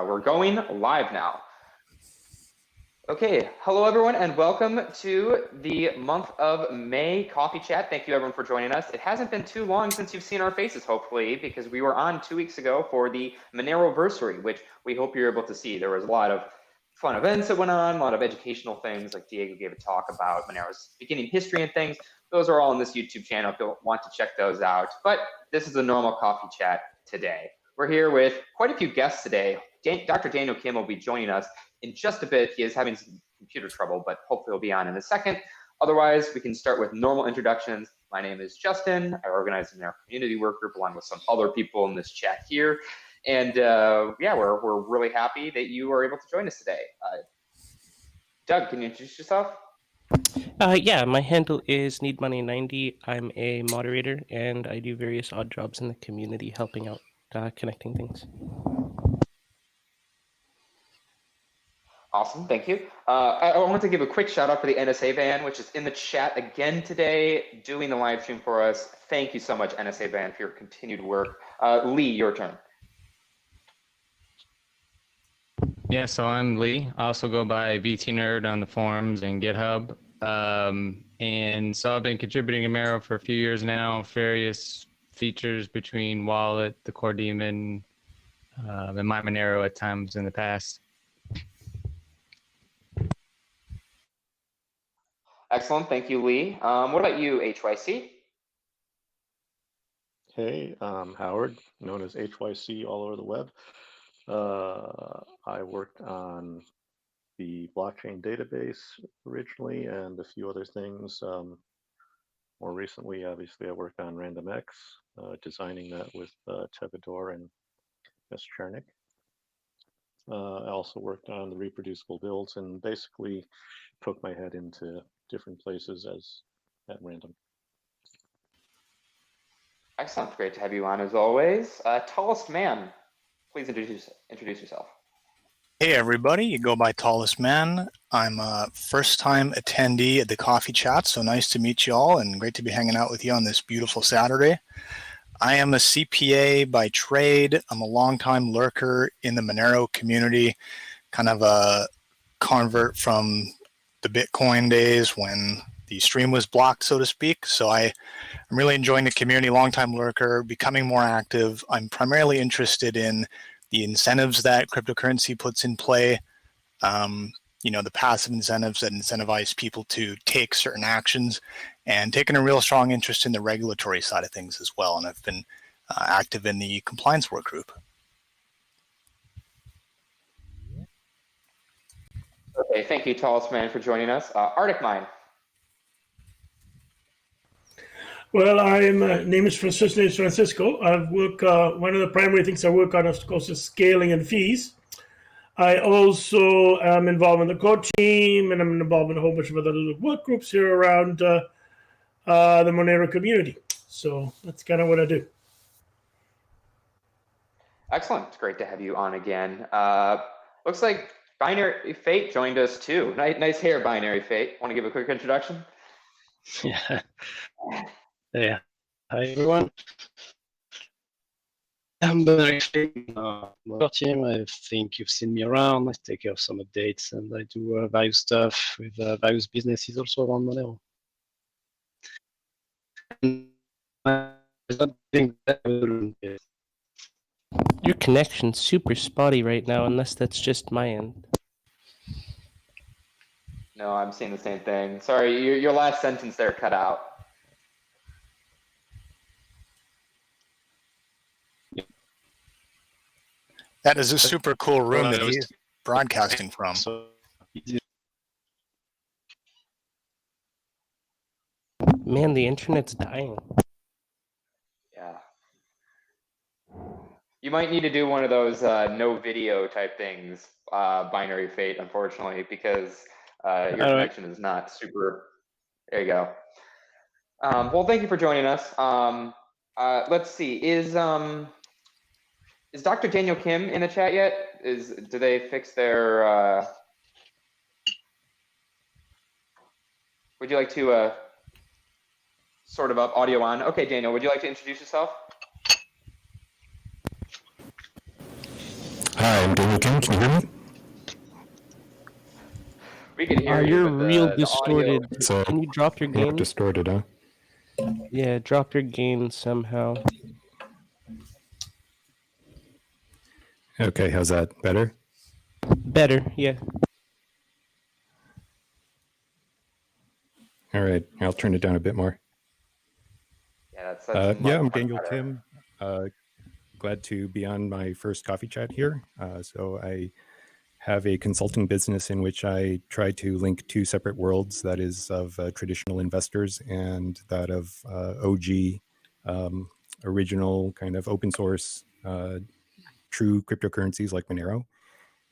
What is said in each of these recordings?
We're going live now. Okay, hello everyone and welcome to the month of May coffee chat. Thank you everyone for joining us. It hasn't been too long since you've seen our faces, hopefully, because we were on 2 weeks ago for the Monero-versary, which we hope you're able to see. There was a lot of fun events that went on, a lot of educational things, like Diego gave a talk about Monero's beginning history and things. Those are all on this YouTube channel if you want to check those out. But this is a normal coffee chat today. We're here with quite a few guests today. Dr. Daniel Kim will be joining us in just a bit. He is having some computer trouble, but hopefully he'll be on in a second. Otherwise, we can start with normal introductions. My name is Justin. I organize the Monero community work group along with some other people in this chat here. And yeah, we're really happy that you are able to join us today. Doug, can you introduce yourself? Yeah, my handle is needmoney90. I'm a moderator and I do various odd jobs in the community helping out connecting things. Awesome, thank you. I want to give a quick shout out for the NSA van, which is in the chat again today, doing the live stream for us. Thank you so much, NSA van, for your continued work. Lee, your turn. Yeah, so I'm Lee. I also go by VT Nerd on the forums and GitHub. And so I've been contributing to Monero for a few years now, various features between Wallet, the core daemon, and my Monero at times in the past. Excellent, thank you, Lee. What about you, HYC? Hey, I'm Howard, known as HYC all over the web. I worked on the blockchain database originally and a few other things. More recently, obviously, I worked on RandomX, designing that with Tevador and Chernik. I also worked on the reproducible builds and basically poked my head into different places at random. Excellent, great to have you on as always. Tallest man, please introduce yourself. Hey everybody, you go by Tallest Man. I'm a first-time attendee at the coffee chat, so nice to meet you all and great to be hanging out with you on this beautiful Saturday. I am a CPA by trade. I'm a longtime lurker in the Monero community, kind of a convert from the Bitcoin days when the stream was blocked, so to speak. So I'm really enjoying the community, longtime lurker, becoming more active. I'm primarily interested in the incentives that cryptocurrency puts in play, you know, the passive incentives that incentivize people to take certain actions, and taking a real strong interest in the regulatory side of things as well. And I've been active in the compliance work group. Okay, thank you, Tallest Man, for joining us. Arctic Mine. Well, I'm name is Francisco. I work. One of the primary things I work on, of course, is scaling and fees. I also am involved in the core team, and I'm involved in a whole bunch of other little work groups here around the Monero community. So that's kind of what I do. Excellent. It's great to have you on again. Looks like Binary Fate joined us too. Nice hair, Binary Fate. Want to give a quick introduction? Yeah. Yeah. Hi everyone. I'm Binary Fate. My team. I think you've seen me around. I take care of some updates and I do various stuff with various businesses also around Monero. Your connection's super spotty right now, unless that's just my end. No, I'm seeing the same thing. Sorry, your last sentence there cut out. That is a super cool room that he's broadcasting from. Man, the internet's dying. Yeah. You might need to do one of those no video type things, Binary Fate, unfortunately, because your connection is not super. There you go. Well, thank you for joining us. Let's see. Is Dr. Daniel Kim in the chat yet? Do they fix their? Would you like to sort of up audio on? Okay, Daniel, would you like to introduce yourself? Hi, I'm Daniel Kim. Tim, can you hear me? We can hear you, You're but real the audio. distorted. So Can you drop your more gain? distorted, huh? Yeah, drop your gain somehow. Okay, how's that? Better? Better, yeah. All right, I'll turn it down a bit more. Yeah, that's Yeah, I'm much Daniel better. Tim. Glad to be on my first coffee chat here. So I have a consulting business in which I try to link two separate worlds, that is of traditional investors and that of OG, original kind of open source, true cryptocurrencies like Monero.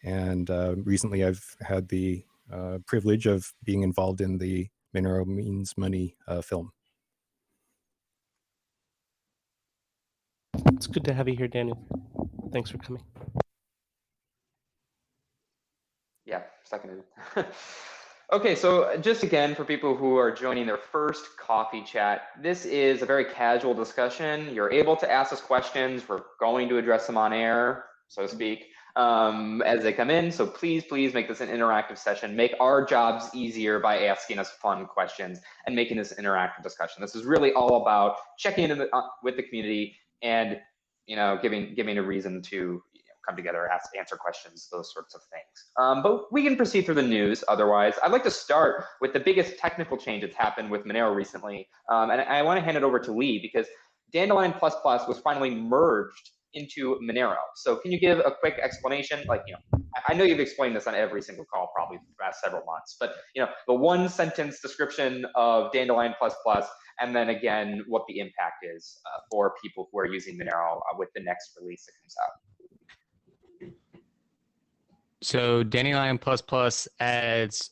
And recently I've had the privilege of being involved in the Monero Means Money film. It's good to have you here, Daniel. Thanks for coming. Yeah, seconded. Okay, so just again, for people who are joining their first coffee chat, this is a very casual discussion. You're able to ask us questions. We're going to address them on air, so to speak, as they come in. So please, please make this an interactive session. Make our jobs easier by asking us fun questions and making this an interactive discussion. This is really all about checking in with the community and giving a reason to come together, answer questions, those sorts of things. But we can proceed through the news otherwise. I'd like to start with the biggest technical change that's happened with Monero recently. And I want to hand it over to Lee because Dandelion++ was finally merged into Monero. So can you give a quick explanation? I know you've explained this on every single call probably for the past several months, but the one sentence description of Dandelion++, and then again, what the impact is for people who are using Monero with the next release that comes out. So Dandelion++ adds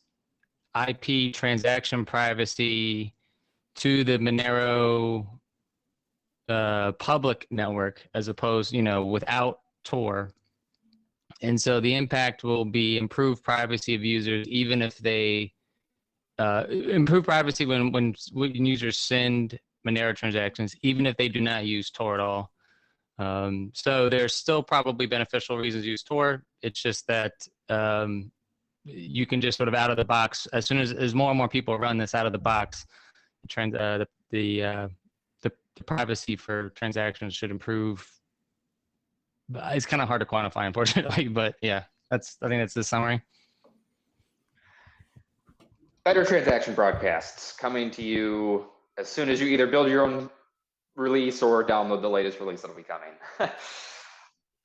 IP transaction privacy to the Monero public network as opposed, without Tor. And so the impact will be improved privacy of users, even if they improve privacy when users send Monero transactions, even if they do not use Tor at all. So there's still probably beneficial reasons to use Tor. It's just that you can just sort of out of the box, as soon as more and more people run this out of the box, the privacy for transactions should improve. It's kind of hard to quantify, unfortunately, but yeah, I think that's the summary. Better transaction broadcasts coming to you as soon as you either build your own release or download the latest release that'll be coming.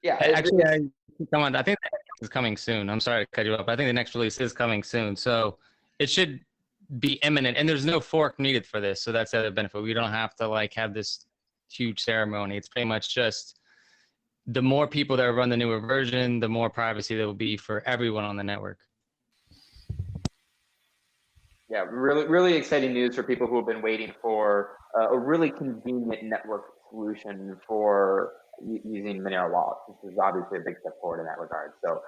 Yeah. Actually, I think the next is coming soon. I'm sorry to cut you up. I think the next release is coming soon. So it should be imminent, and there's no fork needed for this. So that's the other benefit. We don't have to have this huge ceremony. It's pretty much just the more people that run the newer version, the more privacy there will be for everyone on the network. Yeah, really, really exciting news for people who have been waiting for a really convenient network solution for using Monero Wallet. This is obviously a big step forward in that regard. So,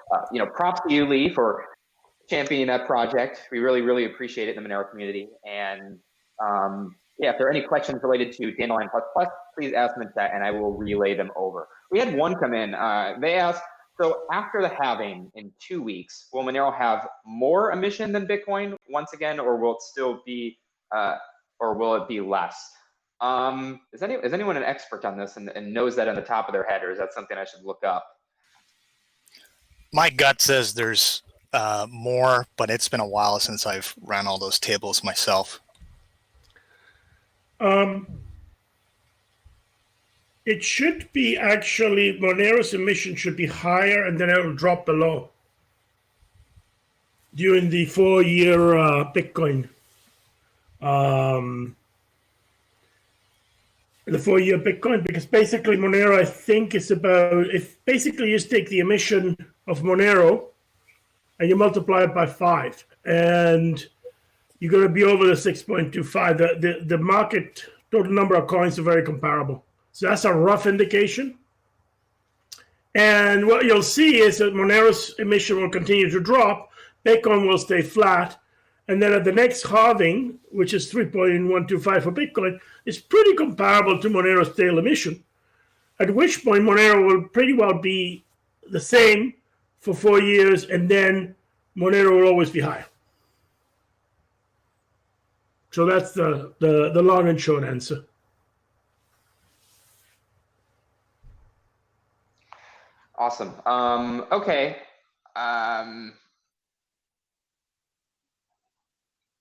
props to you, Lee, for championing that project. We really, really appreciate it in the Monero community. And yeah, if there are any questions related to Dandelion++, please ask them in chat and I will relay them over. We had one come in. They asked, so after the halving in 2 weeks, will Monero have more emission than Bitcoin once again, or will it still be, or will it be less? Is anyone an expert on this and knows that on the top of their head, or is that something I should look up? My gut says there's more, but it's been a while since I've ran all those tables myself. It should be actually, Monero's emission should be higher and then it'll drop below during the 4-year Bitcoin. The 4-year Bitcoin, because basically Monero, I think, is about, if basically you take the emission of Monero and you multiply it by 5, and you're going to be over the 6.25. The market total number of coins are very comparable. So that's a rough indication. And what you'll see is that Monero's emission will continue to drop, Bitcoin will stay flat, and then at the next halving, which is 3.125 for Bitcoin, it's pretty comparable to Monero's tail emission, at which point Monero will pretty well be the same for 4 years, and then Monero will always be higher. So that's the long and short answer. Awesome. Okay.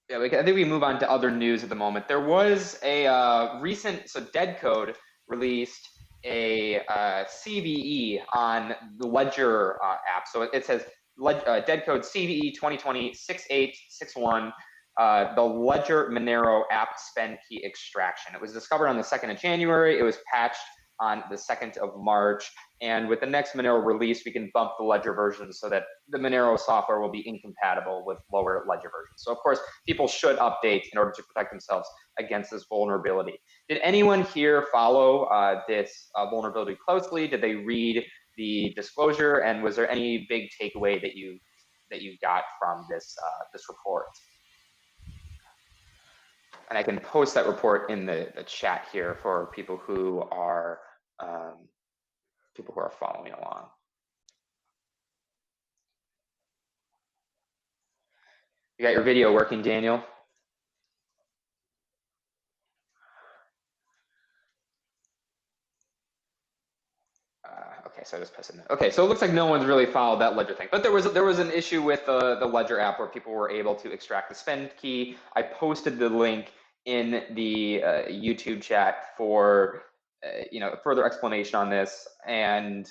Yeah, I think we move on to other news at the moment. There was a recent, so Dead Code released a CVE on the Ledger app. So it says Dead Code CVE 2020-6861, the Ledger Monero app spend key extraction. It was discovered on the 2nd of January. It was patched on the 2nd of March. And with the next Monero release, we can bump the Ledger version so that the Monero software will be incompatible with lower Ledger versions. So of course, people should update in order to protect themselves against this vulnerability. Did anyone here follow this vulnerability closely? Did they read the disclosure? And was there any big takeaway that you got from this report? And I can post that report in the chat here for people who are following along. You got your video working, Daniel? Okay, so I just posted that. Okay, so it looks like no one's really followed that Ledger thing, but there was an issue with the Ledger app where people were able to extract the spend key. I posted the link in the YouTube chat for further explanation on this, and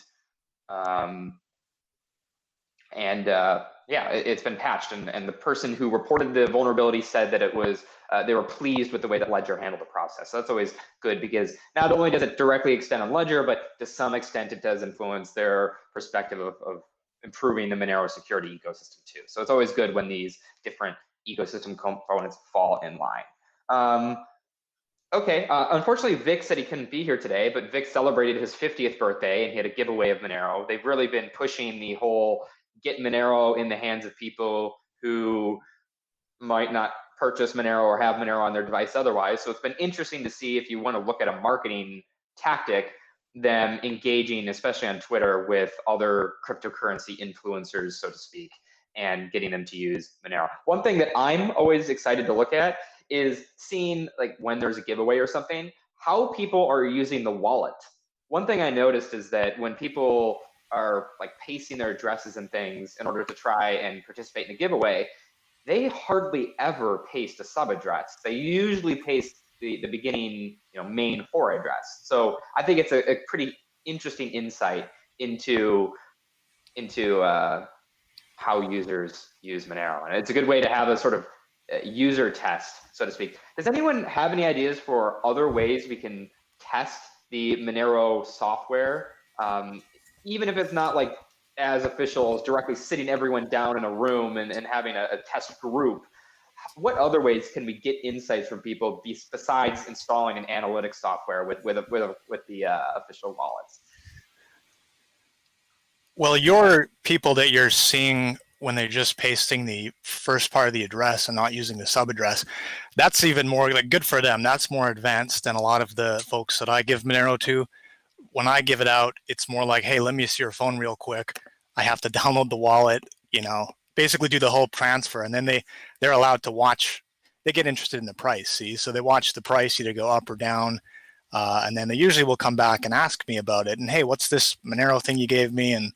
yeah, it's been patched, and the person who reported the vulnerability said that it was they were pleased with the way that Ledger handled the process. So that's always good, because not only does it directly extend on Ledger, but to some extent it does influence their perspective of improving the Monero security ecosystem too. So it's always good when these different ecosystem components fall in line. Okay, unfortunately, Vic said he couldn't be here today, but Vic celebrated his 50th birthday and he had a giveaway of Monero. They've really been pushing the whole get Monero in the hands of people who might not purchase Monero or have Monero on their device otherwise. So it's been interesting to see, if you want to look at a marketing tactic, them engaging, especially on Twitter, with other cryptocurrency influencers, so to speak, and getting them to use Monero. One thing that I'm always excited to look at is seeing, like, when there's a giveaway or something, how people are using the wallet. One thing I noticed is that when people are like pasting their addresses and things in order to try and participate in a giveaway, they hardly ever paste a sub address. They usually paste the beginning, main for address. So I think it's a pretty interesting insight into how users use Monero, and it's a good way to have a sort of user test, so to speak. Does anyone have any ideas for other ways we can test the Monero software, even if it's not like as official as directly sitting everyone down in a room and having a test group? What other ways can we get insights from people besides installing an analytics software with the official wallets? Well, your people that you're seeing when they're just pasting the first part of the address and not using the sub address, that's even more like good for them. That's more advanced than a lot of the folks that I give Monero to. When I give it out, it's more like, hey, let me see your phone real quick. I have to download the wallet, basically do the whole transfer, and then they're allowed to watch. They get interested in the price, see? So they watch the price either go up or down, and then they usually will come back and ask me about it. And hey, what's this Monero thing you gave me? And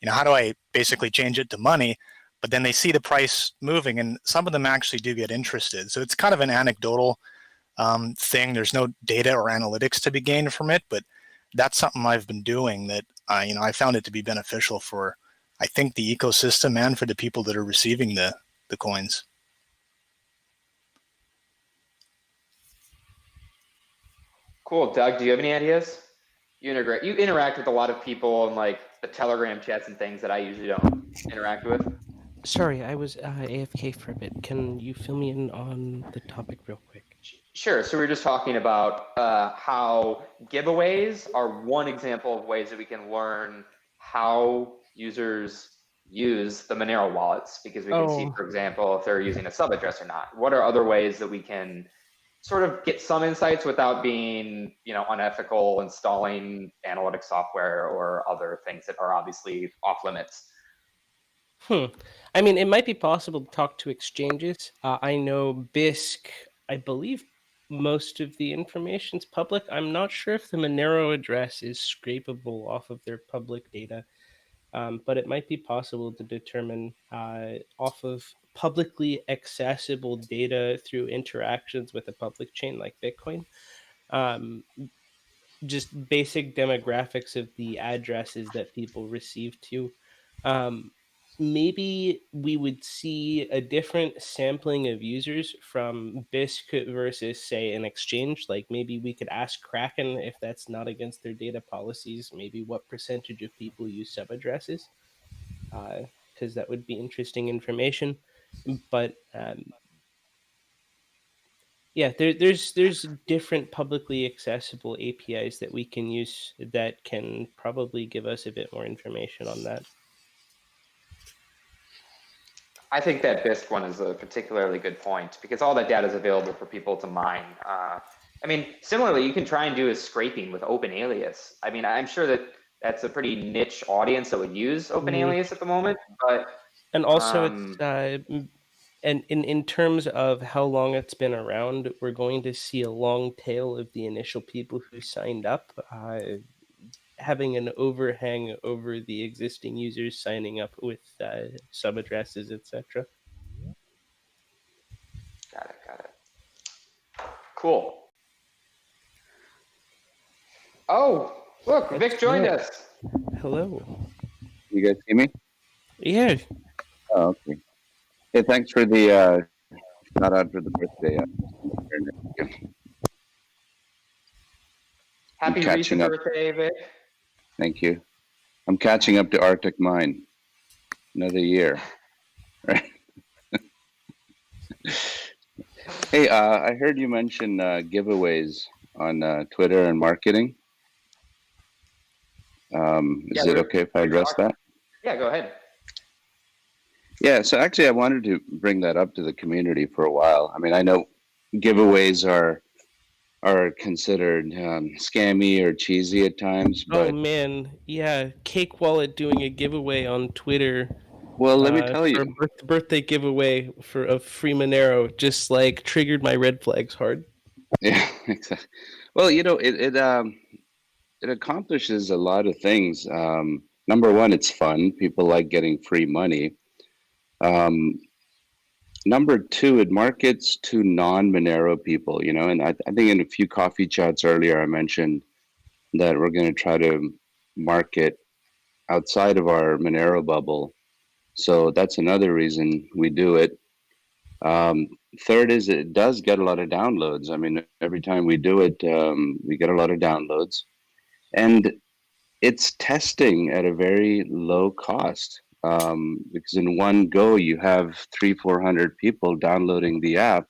how do I basically change it to money? But then they see the price moving, and some of them actually do get interested. So it's kind of an anecdotal thing. There's no data or analytics to be gained from it, but that's something I've been doing that I found it to be beneficial for, I think, the ecosystem and for the people that are receiving the coins. Cool. Doug, do you have any ideas? You interact with a lot of people in like the Telegram chats and things that I usually don't interact with. Sorry, I was AFK for a bit. Can you fill me in on the topic real quick? Sure. So we were just talking about how giveaways are one example of ways that we can learn how users use the Monero wallets, because we can see, for example, if they're using a sub address or not. What are other ways that we can sort of get some insights without being, unethical, installing analytic software or other things that are obviously off limits? I mean, it might be possible to talk to exchanges. I know BISC, I believe most of the information's public. I'm not sure if the Monero address is scrapable off of their public data, but it might be possible to determine off of publicly accessible data through interactions with a public chain like Bitcoin. Um, just basic demographics of the addresses that people receive to. Um, Maybe we would see a different sampling of users from BISC versus, say, an exchange. Like maybe we could ask Kraken if that's not against their data policies, maybe what percentage of people use sub addresses, because that would be interesting information. But yeah, there's different publicly accessible APIs that we can use that can probably give us a bit more information on that. I think that BISC one is a particularly good point because all that data is available for people to mine. I mean, similarly, you can try and do a scraping with Open Alias. I mean, I'm sure that that's a pretty niche audience that would use Open Alias at the moment, but and also it's and in terms of how long it's been around, we're going to see a long tail of the initial people who signed up, having an overhang over the existing users signing up with sub addresses, etc. Got it. Cool. Oh, look, Vic joined us. Hello. You guys see me? Yeah. Oh, okay. Hey, thanks for the shout out for the birthday. Happy recent birthday, Vic. Thank you. I'm catching up to Arctic Mine. Another year. Right. Hey, I heard you mention giveaways on Twitter and marketing. Is it okay if I address that? Yeah, go ahead. Yeah, so actually I wanted to bring that up to the community for a while. I mean, I know giveaways are considered scammy or cheesy at times, but oh man, yeah, Cake Wallet doing a giveaway on Twitter. Well, let me tell you, birthday giveaway for a free Monero just like triggered my red flags hard. Yeah, exactly. Well, you know, it accomplishes a lot of things. Number one, it's fun. People like getting free money. Number two, it markets to non-Monero people, you know, and I think in a few coffee chats earlier, I mentioned that we're going to try to market outside of our Monero bubble. So that's another reason we do it. Third is it does get a lot of downloads. I mean, every time we do it, we get a lot of downloads. And it's testing at a very low cost. Because in one go, you have 300-400 people downloading the app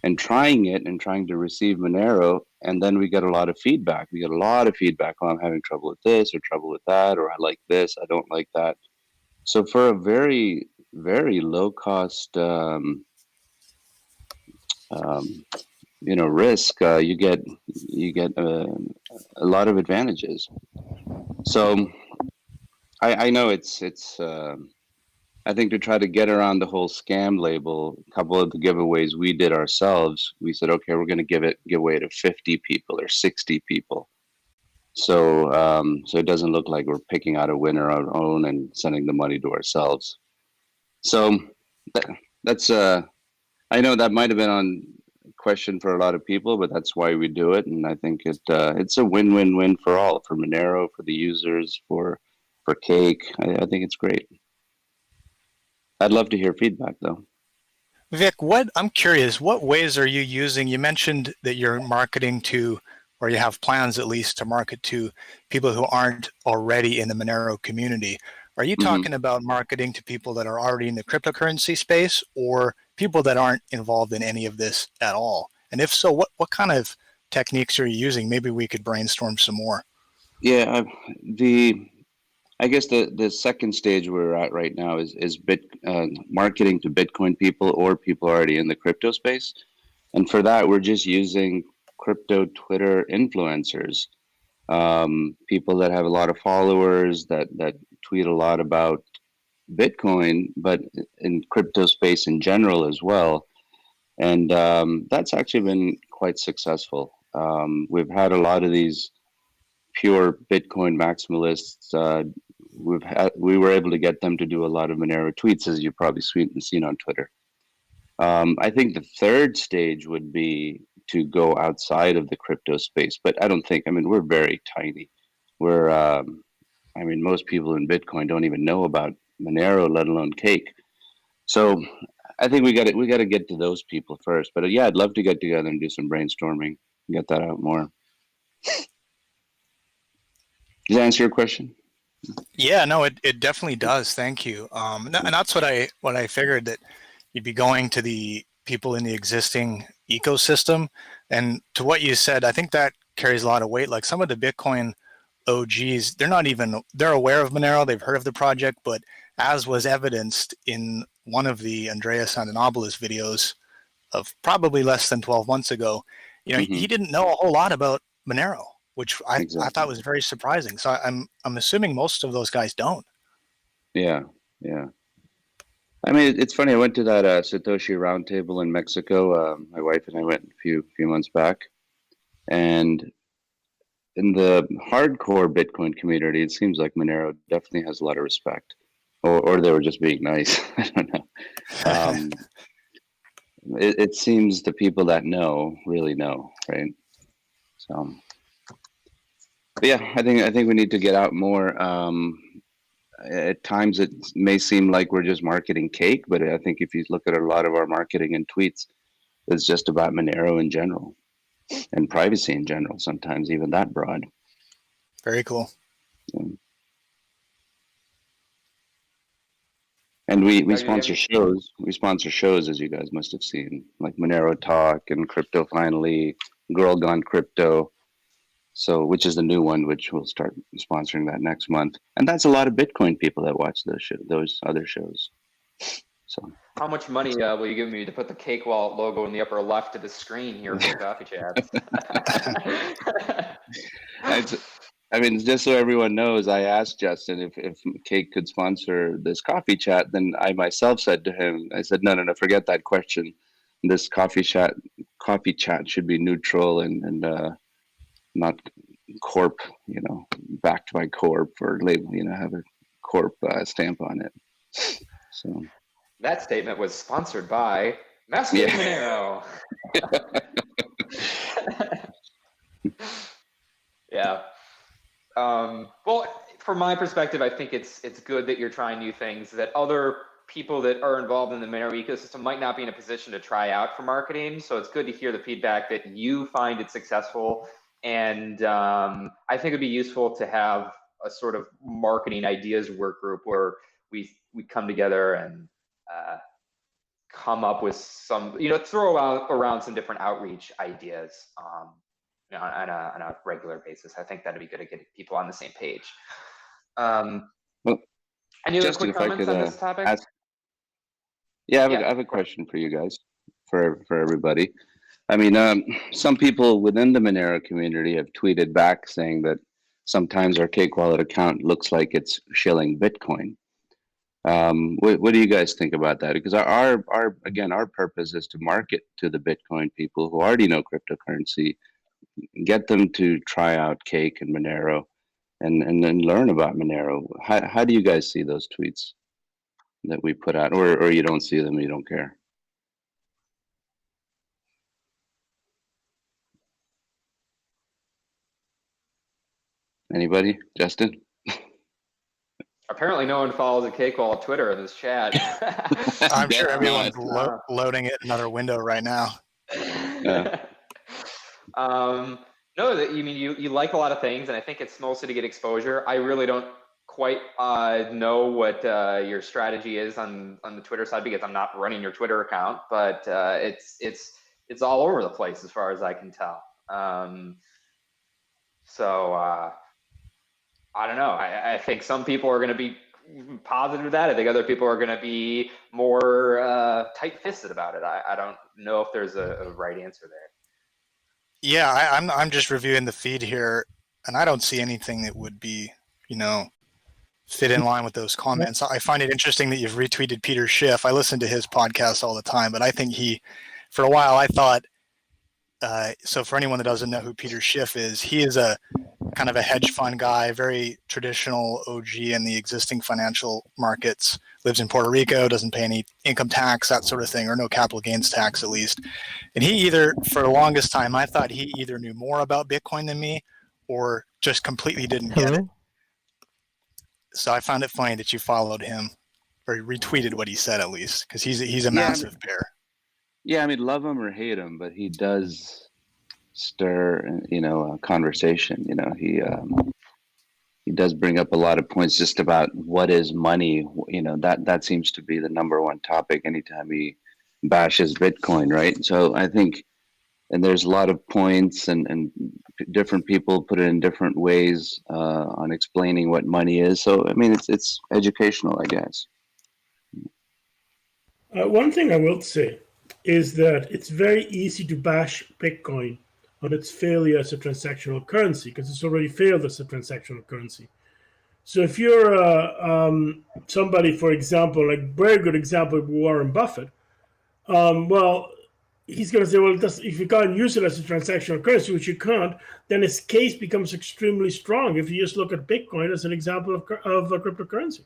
and trying it and trying to receive Monero. And then we get a lot of feedback. We get a lot of feedback. Oh, I'm having trouble with this or trouble with that, or I like this, I don't like that. So for a very, very low cost, you know, risk, you get a lot of advantages. So I know it's I think to try to get around the whole scam label, a couple of the giveaways we did ourselves, we said, okay, we're going to give away to 50 people or 60 people. So so it doesn't look like we're picking out a winner our own and sending the money to ourselves. So that's I know that might have been on question for a lot of people, but that's why we do it, and I think it's a win-win-win for all, for Monero, for the users, for Cake. I think it's great. I'd love to hear feedback though. Vic, I'm curious, what ways are you using? You mentioned that you're marketing to, or you have plans at least to market to people who aren't already in the Monero community. Are you talking about marketing to people that are already in the cryptocurrency space or people that aren't involved in any of this at all? And if so, what kind of techniques are you using? Maybe we could brainstorm some more. Yeah, I guess the second stage we're at right now is marketing to Bitcoin people or people already in the crypto space. And for that, we're just using crypto Twitter influencers, people that have a lot of followers that tweet a lot about Bitcoin, but in crypto space in general as well. And that's actually been quite successful. We've had a lot of these pure Bitcoin maximalists. We were able to get them to do a lot of Monero tweets, as you've probably seen on Twitter. I think the third stage would be to go outside of the crypto space, but I don't think. I mean, we're very tiny. We're I mean, most people in Bitcoin don't even know about Monero, let alone Cake. So I think we got to get to those people first. But yeah, I'd love to get together and do some brainstorming, and get that out more. Does that answer your question? Yeah, no, it definitely does. Thank you. And that's what I figured, that you'd be going to the people in the existing ecosystem. And to what you said, I think that carries a lot of weight. Like some of the Bitcoin OGs, they're aware of Monero, they've heard of the project, but as was evidenced in one of the Andreas Antonopoulos videos of probably less than 12 months ago, he didn't know a whole lot about Monero, which I thought was very surprising. So I'm assuming most of those guys don't. Yeah, yeah. I mean, it's funny. I went to that Satoshi roundtable in Mexico. My wife and I went a few months back, and in the hardcore Bitcoin community, it seems like Monero definitely has a lot of respect, or they were just being nice. I don't know. It seems the people that know really know, right? So, but yeah, I think we need to get out more. At times it may seem like we're just marketing Cake, but I think if you look at a lot of our marketing and tweets, it's just about Monero in general and privacy in general, sometimes even that broad. Very cool. And we sponsor shows. We sponsor shows, as you guys must have seen, like Monero Talk and Crypto Finally, Girl Gone Crypto. So, which is the new one, which we'll start sponsoring that next month. And that's a lot of Bitcoin people that watch those other shows. So, how much money will you give me to put the Cake Wallet logo in the upper left of the screen here for Coffee Chats? I mean, just so everyone knows, I asked Justin if Cake could sponsor this coffee chat. Then I myself said to him, I said, no, forget that question. This coffee chat should be neutral and not corp, backed by corp or label, have a corp stamp on it. So that statement was sponsored by Master Monero. Yeah. Well, from my perspective, I think it's good that you're trying new things that other people that are involved in the Monero ecosystem might not be in a position to try out for marketing. So it's good to hear the feedback that you find it successful. And I think it'd be useful to have a sort of marketing ideas work group where we come together and come up with some, throw around some different outreach ideas on a regular basis. I think that'd be good to get people on the same page. Well, any other quick comments on this topic? I have a question for you guys, for everybody. I mean, some people within the Monero community have tweeted back saying that sometimes our Cake Wallet account looks like it's shilling Bitcoin. What do you guys think about that? Because our purpose is to market to the Bitcoin people who already know cryptocurrency, get them to try out Cake and Monero, and then learn about Monero. How do you guys see those tweets that we put out, or you don't see them, you don't care? Anybody? Justin? Apparently no one follows a Cake Wallet Twitter in this chat. I'm sure everyone's loading it in another window right now. Yeah. No, that you mean you like a lot of things, and I think it's mostly to get exposure. I really don't quite know what your strategy is on the Twitter side, because I'm not running your Twitter account, but it's all over the place as far as I can tell. So I don't know. I think some people are going to be positive to that. I think other people are going to be more tight-fisted about it. I don't know if there's a right answer there. Yeah, I'm just reviewing the feed here, and I don't see anything that would be, fit in line with those comments. I find it interesting that you've retweeted Peter Schiff. I listen to his podcast all the time, but I think for a while, I thought, so for anyone that doesn't know who Peter Schiff is, he is a kind of a hedge fund guy, very traditional OG in the existing financial markets, lives in Puerto Rico, doesn't pay any income tax, that sort of thing, or no capital gains tax at least. And for the longest time, I thought he either knew more about Bitcoin than me or just completely didn't get it. So I found it funny that you followed him or retweeted what he said at least, because he's a massive bear. Yeah, I mean, love him or hate him, but he does stir, a conversation. He does bring up a lot of points just about what is money. That seems to be the number one topic anytime he bashes Bitcoin, right? So I think, and there's a lot of points and different people put it in different ways on explaining what money is. So, I mean, it's educational, I guess. One thing I will say is that it's very easy to bash Bitcoin on its failure as a transactional currency because it's already failed as a transactional currency. So if you're somebody, for example, like very good example, Warren Buffett, well, he's going to say, well, if you can't use it as a transactional currency, which you can't, then his case becomes extremely strong if you just look at Bitcoin as an example of a cryptocurrency.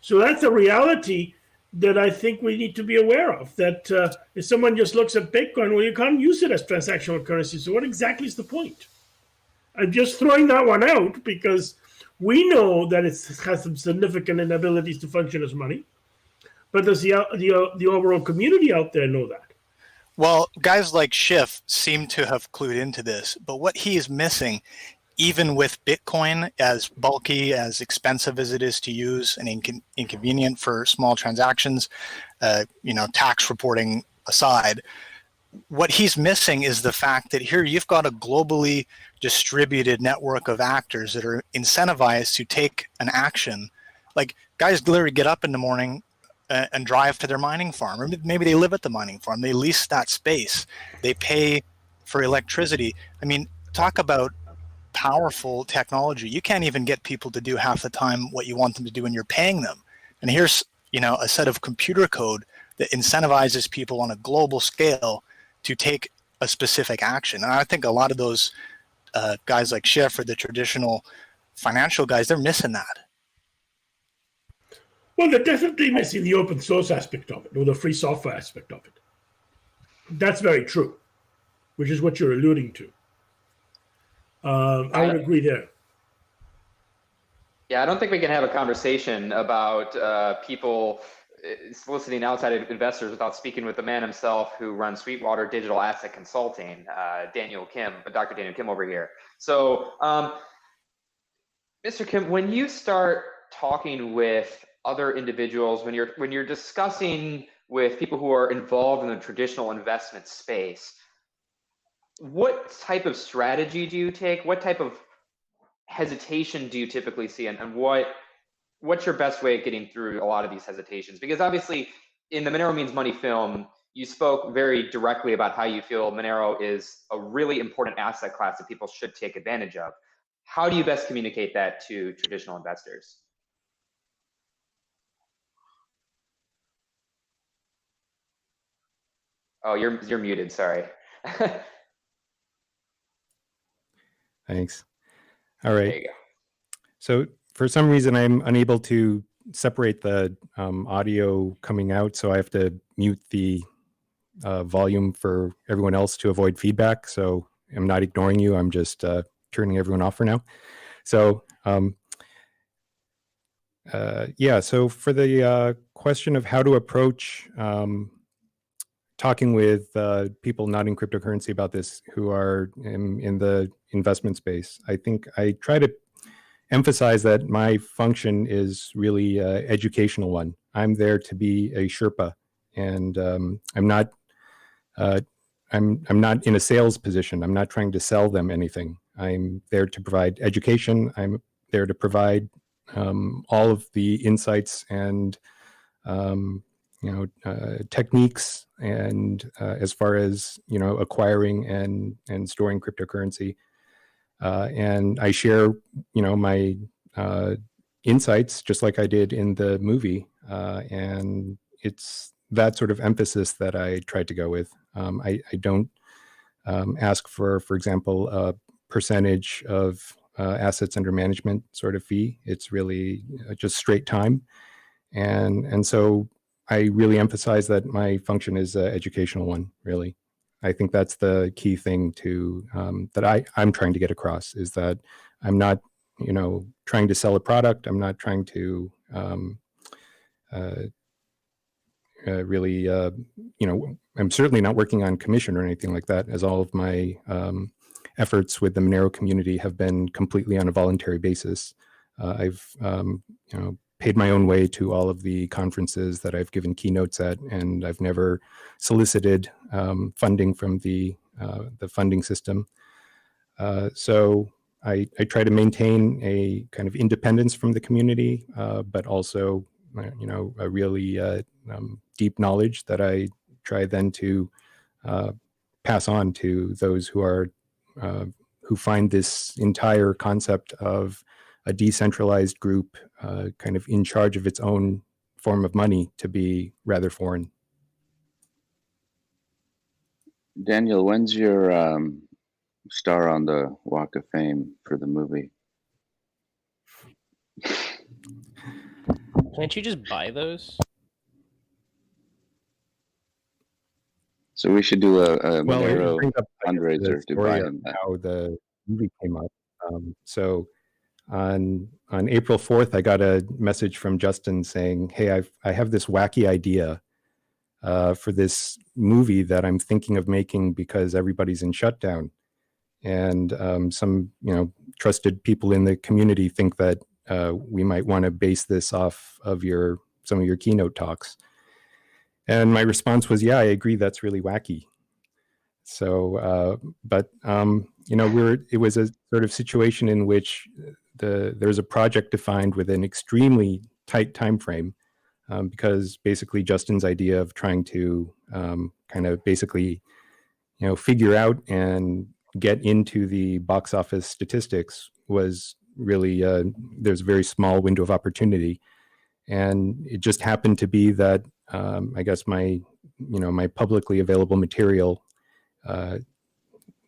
So that's a reality that I think we need to be aware of, that if someone just looks at Bitcoin, well, you can't use it as transactional currency. So what exactly is the point? I'm just throwing that one out because we know that it has some significant inabilities to function as money. But does the overall community out there know that? Well, guys like Schiff seem to have clued into this, but what he is missing, even with Bitcoin, as bulky, as expensive as it is to use and inconvenient for small transactions, tax reporting aside, what he's missing is the fact that here you've got a globally distributed network of actors that are incentivized to take an action. Like guys literally get up in the morning and drive to their mining farm, or maybe they live at the mining farm. They lease that space. They pay for electricity. I mean, talk about powerful technology. You can't even get people to do half the time what you want them to do when you're paying them. And here's, a set of computer code that incentivizes people on a global scale to take a specific action. And I think a lot of those guys like Schiff or the traditional financial guys, they're missing that. Well, they're definitely missing the open source aspect of it, or the free software aspect of it. That's very true, which is what you're alluding to. I would agree there. Yeah, I don't think we can have a conversation about people soliciting outside investors without speaking with the man himself who runs Sweetwater Digital Asset Consulting, Dr. Daniel Kim over here. So, Mr. Kim, when you start talking with other individuals, when you're discussing with people who are involved in the traditional investment space, what type of strategy do you take? What type of hesitation do you typically see, and what's your best way of getting through a lot of these hesitations? Because obviously in the Monero Means Money film, you spoke very directly about how you feel Monero is a really important asset class that people should take advantage of. How do you best communicate that to traditional investors? Oh, you're muted, sorry. Thanks. All right. There you go. So for some reason, I'm unable to separate the audio coming out, so I have to mute the volume for everyone else to avoid feedback. So I'm not ignoring you. I'm just turning everyone off for now. So so for the question of how to approach talking with people not in cryptocurrency about this who are in the investment space, I think I try to emphasize that my function is really an educational one. I'm there to be a Sherpa, and I'm not in a sales position. I'm not trying to sell them anything. I'm there to provide education. I'm there to provide all of the insights and techniques, and as far as acquiring and storing cryptocurrency, and I share my insights, just like I did in the movie. And it's that sort of emphasis that I tried to go with. I don't ask for example, a percentage of assets under management sort of fee. It's really just straight time. And so I really emphasize that my function is an educational one, really. I think that's the key thing to that I'm trying to get across, is that I'm not, trying to sell a product. I'm not trying to really, I'm certainly not working on commission or anything like that, as all of my efforts with the Monero community have been completely on a voluntary basis. I've, paid my own way to all of the conferences that I've given keynotes at, and I've never solicited funding from the funding system. So I try to maintain a kind of independence from the community, but also, a really deep knowledge that I try then to pass on to those who find this entire concept of a decentralized group kind of in charge of its own form of money to be rather foreign. Daniel, when's your star on the Walk of Fame for the movie? Can't you just buy those? So we should do a Well, it Monero brings up, I guess, the fundraiser to story buy of him that. how the movie came up. So on April 4th, I got a message from Justin saying, "Hey, I have this wacky idea for this movie that I'm thinking of making because everybody's in shutdown, and some trusted people in the community think that we might want to base this off of some of your keynote talks." And my response was, "Yeah, I agree. That's really wacky." So, but it was a sort of situation in which there's a project defined with an extremely tight time frame, because basically Justin's idea of trying to kind of basically, figure out and get into the box office statistics was really there's a very small window of opportunity, and it just happened to be that I guess my publicly available material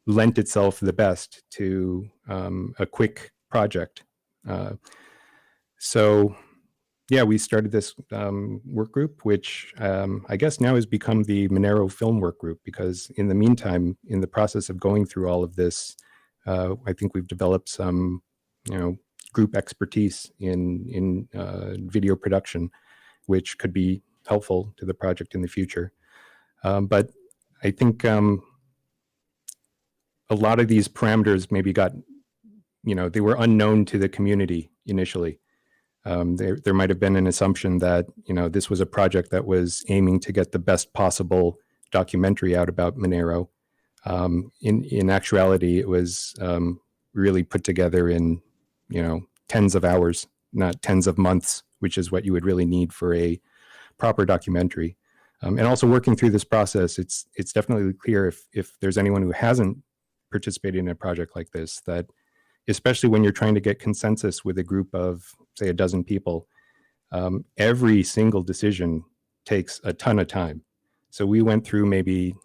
lent itself the best to a quick project. So yeah, we started this work group, which I guess now has become the Monero Film Work Group, because in the meantime, in the process of going through all of this, I think we've developed some, group expertise in video production, which could be helpful to the project in the future. But I think a lot of these parameters maybe got, they were unknown to the community initially. There might have been an assumption that this was a project that was aiming to get the best possible documentary out about Monero. In actuality, it was really put together in tens of hours, not tens of months, which is what you would really need for a proper documentary. And also working through this process, it's definitely clear if there's anyone who hasn't participated in a project like this, that especially when you're trying to get consensus with a group of, say, a dozen people, every single decision takes a ton of time. So we went through maybe,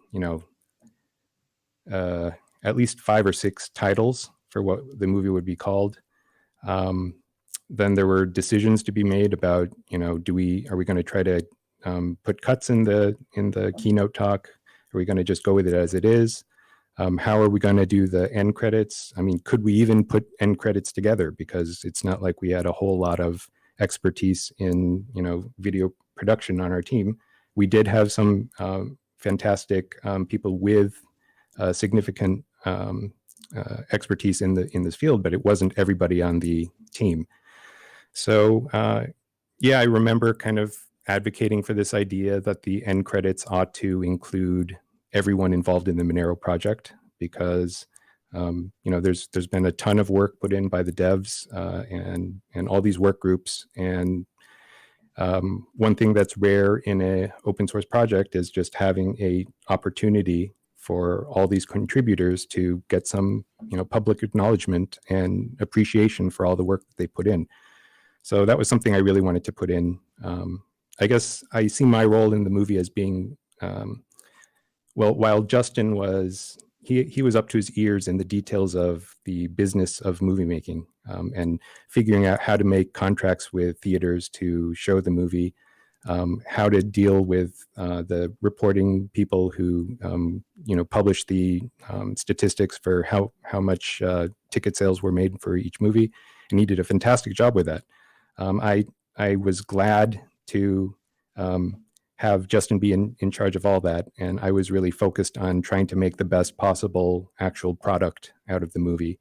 at least 5 or 6 titles for what the movie would be called. Then there were decisions to be made about, are we going to try to put cuts in the keynote talk? Are we going to just go with it as it is? How are we going to do the end credits? I mean, could we even put end credits together? Because it's not like we had a whole lot of expertise in, video production on our team. We did have some fantastic people with significant expertise in this field, but it wasn't everybody on the team. So yeah, I remember kind of advocating for this idea that the end credits ought to include everyone involved in the Monero project, because there's been a ton of work put in by the devs and all these work groups. And one thing that's rare in a open source project is just having a opportunity for all these contributors to get some public acknowledgement and appreciation for all the work that they put in. So that was something I really wanted to put in. I guess I see my role in the movie as being, well, while Justin was, he was up to his ears in the details of the business of movie making, and figuring out how to make contracts with theaters to show the movie, how to deal with the reporting people who publish the statistics for how much ticket sales were made for each movie, and he did a fantastic job with that. I was glad to have Justin be in charge of all that, and I was really focused on trying to make the best possible actual product out of the movie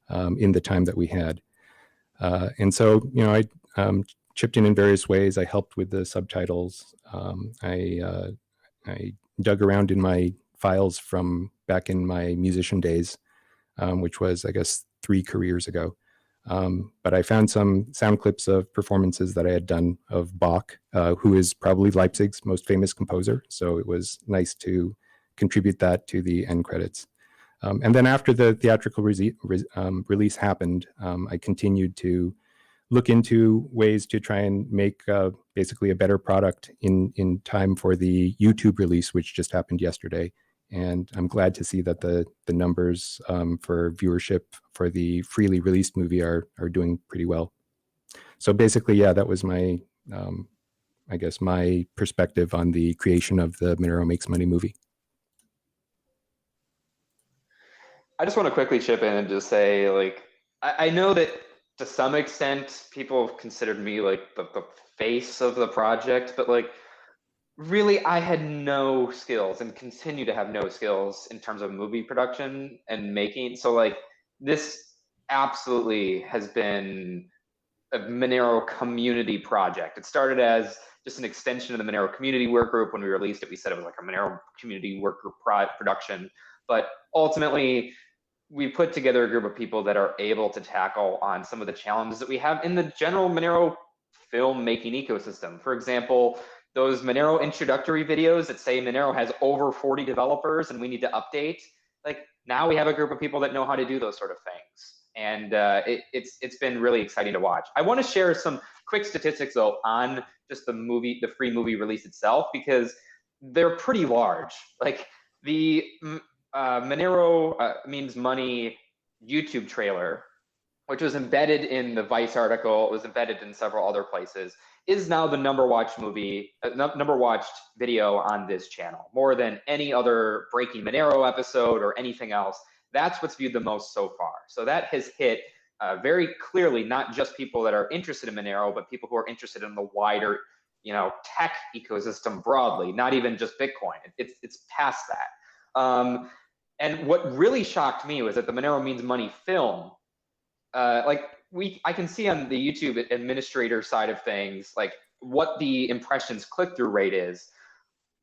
in the time that we had. And so, I chipped in various ways. I helped with the subtitles. I dug around in my files from back in my musician days, which was, I guess, 3 careers ago. But I found some sound clips of performances that I had done of Bach, who is probably Leipzig's most famous composer. So it was nice to contribute that to the end credits. And then after the theatrical release happened, I continued to look into ways to try and make basically a better product in time for the YouTube release, which just happened yesterday. And I'm glad to see that the numbers for viewership for the freely released movie are doing pretty well. So basically, yeah, that was my, I guess, my perspective on the creation of the Monero Makes Money movie. I just want to quickly chip in and just say, like, I know that to some extent people have considered me like the face of the project, but like, really, I had no skills and continue to have no skills in terms of movie production and making. So like, this absolutely has been a Monero community project. It started as just an extension of the Monero community work group. When we released it, we said it was like a Monero community work group production. But ultimately, we put together a group of people that are able to tackle on some of the challenges that we have in the general Monero filmmaking ecosystem. For example, those Monero introductory videos that say Monero has over 40 developers and we need to update, like, now we have a group of people that know how to do those sort of things. And it's been really exciting to watch. I want to share some quick statistics though on just the free movie release itself, because they're pretty large. Like, the Monero Means Money YouTube trailer, which was embedded in the Vice article, it was embedded in several other places, is now the number watched video on this channel, more than any other Breaking Monero episode or anything else. That's what's viewed the most so far. So that has hit very clearly not just people that are interested in Monero, but people who are interested in the wider, tech ecosystem broadly, not even just Bitcoin. It's past that. And what really shocked me was that the Monero Means Money film, I can see on the YouTube administrator side of things, like, what the impressions click-through rate is.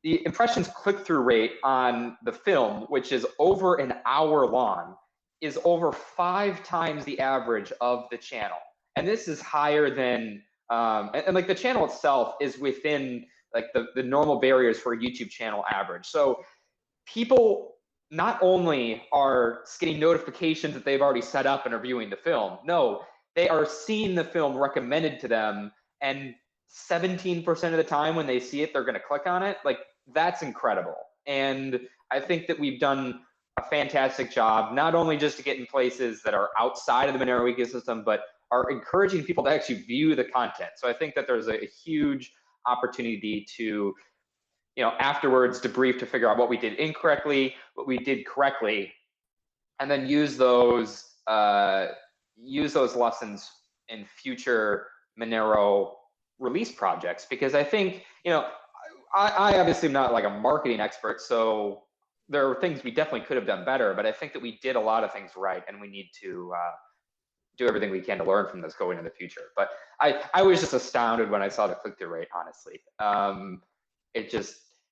The impressions click-through rate on the film, which is over an hour long, is over 5 times the average of the channel. And this is higher than, and like, the channel itself is within like the normal barriers for a YouTube channel average. So people not only are getting notifications that they've already set up and are viewing the film, no, they are seeing the film recommended to them, and 17% of the time when they see it, they're going to click on it. Like, that's incredible. And I think that we've done a fantastic job, not only just to get in places that are outside of the Monero ecosystem, but are encouraging people to actually view the content. So I think that there's a huge opportunity to, afterwards debrief to figure out what we did incorrectly, what we did correctly, and then use those lessons in future Monero release projects. Because I think, I obviously am not like a marketing expert, so there are things we definitely could have done better, but I think that we did a lot of things right, and we need to do everything we can to learn from this going into the future. But I was just astounded when I saw the click-through rate, honestly.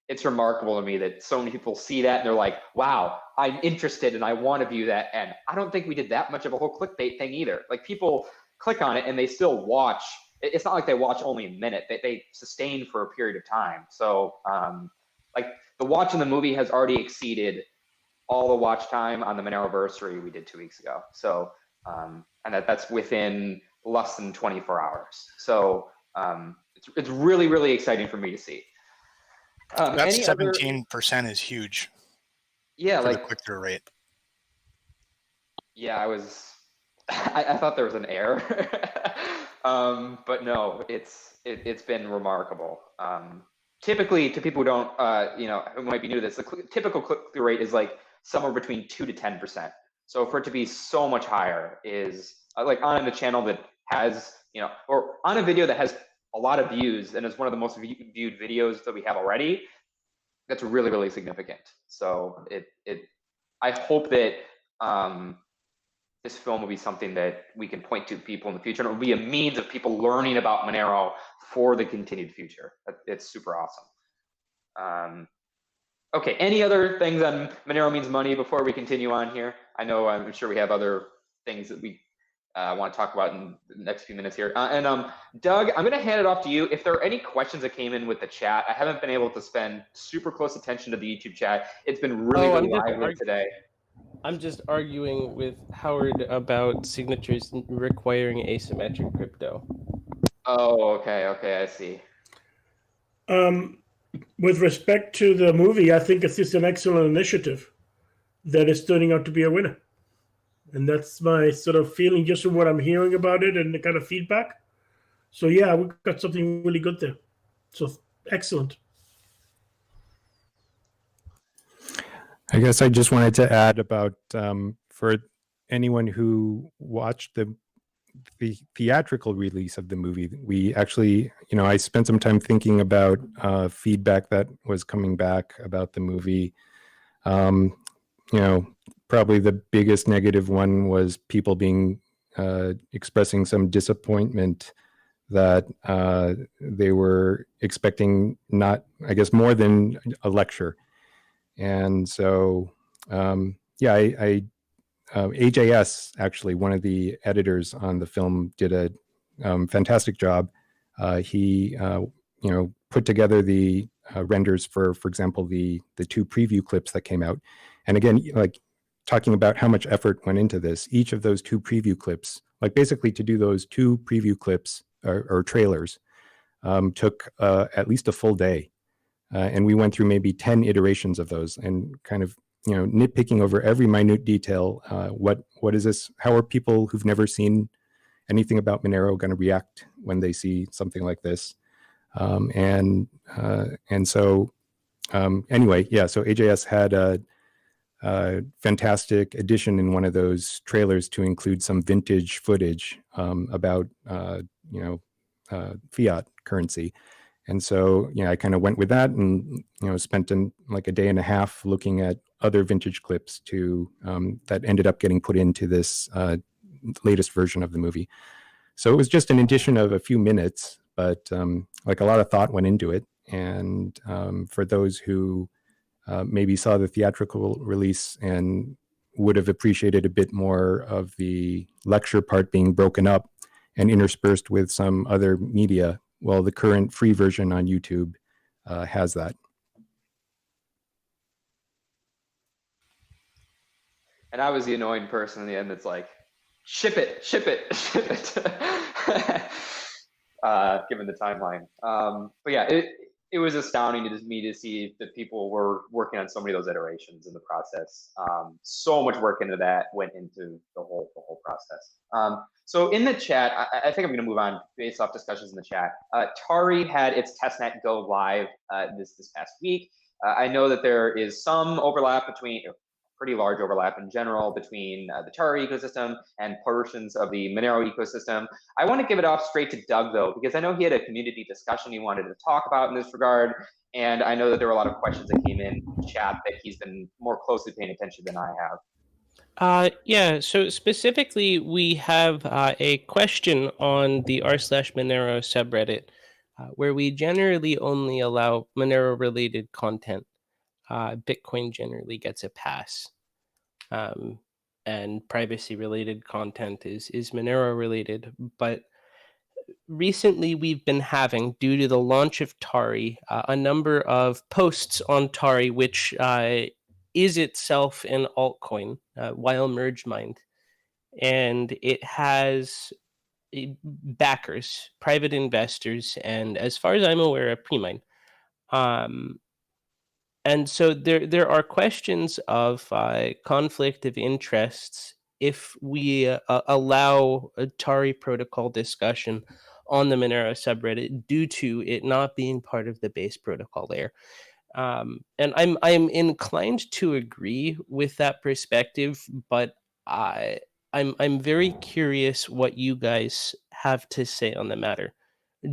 It's remarkable to me that so many people see that and they're like, wow, I'm interested and I want to view that. And I don't think we did that much of a whole clickbait thing either. Like, people click on it and they still watch. It's not like they watch only a minute. They sustain for a period of time. So like, the watch in the movie has already exceeded all the watch time on the Monero-versary we did 2 weeks ago. So, and that's within less than 24 hours. So it's really, really exciting for me to see. That Any other? 17% is huge Yeah, for the like, click-through rate. yeah, I thought there was an error, but no, it's been remarkable. Typically, to people who don't, who might be new to this, the typical click-through rate is like somewhere between 2 to 10%. So for it to be so much higher is like on a channel that has, or on a video that has a lot of views and is one of the most viewed videos that we have already. That's really, really significant. So I hope that this film will be something that we can point to people in the future, and it will be a means of people learning about Monero for the continued future. It's super awesome. Okay, any other things on Monero means money before we continue on here? I'm sure we have other things that we want to talk about in the next few minutes here. Doug, I'm going to hand it off to you. If there are any questions that came in with the chat, I haven't been able to spend super close attention to the YouTube chat. It's been really, really lively today. I'm just arguing with Howard about signatures requiring asymmetric crypto. Oh, okay, I see. With respect to the movie, I think it's just an excellent initiative that is turning out to be a winner. And that's my sort of feeling just from what I'm hearing about it and the kind of feedback. So yeah, we've got something really good there. So excellent. I guess I just wanted to add about for anyone who watched the theatrical release of the movie, we actually, I spent some time thinking about feedback that was coming back about the movie. Probably the biggest negative one was people expressing some disappointment that they were expecting more than a lecture. And so, AJS, actually, one of the editors on the film, did a fantastic job. He, put together the renders for example, the two preview clips that came out. And again, like talking about how much effort went into this, each of those two preview clips, like basically to do those two preview clips or trailers, took at least a full day. And we went through maybe 10 iterations of those and kind of, nitpicking over every minute detail. What is this? How are people who've never seen anything about Monero going to react when they see something like this? Anyway, so AJS had a fantastic addition in one of those trailers to include some vintage footage about fiat currency. And so, I kind of went with that and, spent like a day and a half looking at other vintage clips that ended up getting put into this latest version of the movie. So it was just an addition of a few minutes, but like a lot of thought went into it. And for those who maybe saw the theatrical release and would have appreciated a bit more of the lecture part being broken up and interspersed with some other media, well, the current free version on YouTube has that. And I was the annoying person in the end that's like, ship it. Given the timeline. But yeah, it was astounding to me to see that people were working on so many of those iterations in the process. So much work into that went into the whole process. So in the chat, I think I'm going to move on based off discussions in the chat. Tari had its testnet go live this past week. I know that there is some overlap between, pretty large overlap in general between the Tari ecosystem and portions of the Monero ecosystem. I want to give it off straight to Doug though, because I know he had a community discussion he wanted to talk about in this regard. And I know that there were a lot of questions that came in chat that he's been more closely paying attention than I have. Yeah, so specifically, we have a question on the r/Monero subreddit, where we generally only allow Monero-related content. Bitcoin generally gets a pass. And privacy-related content is Monero-related. But recently, we've been having, due to the launch of Tari, a number of posts on Tari, which is itself an altcoin, while merge mined. And it has backers, private investors, and as far as I'm aware, a pre-mine. And so there are questions of conflict of interests if we allow a Tari protocol discussion on the Monero subreddit due to it not being part of the base protocol layer. And I'm inclined to agree with that perspective, but I'm very curious what you guys have to say on the matter.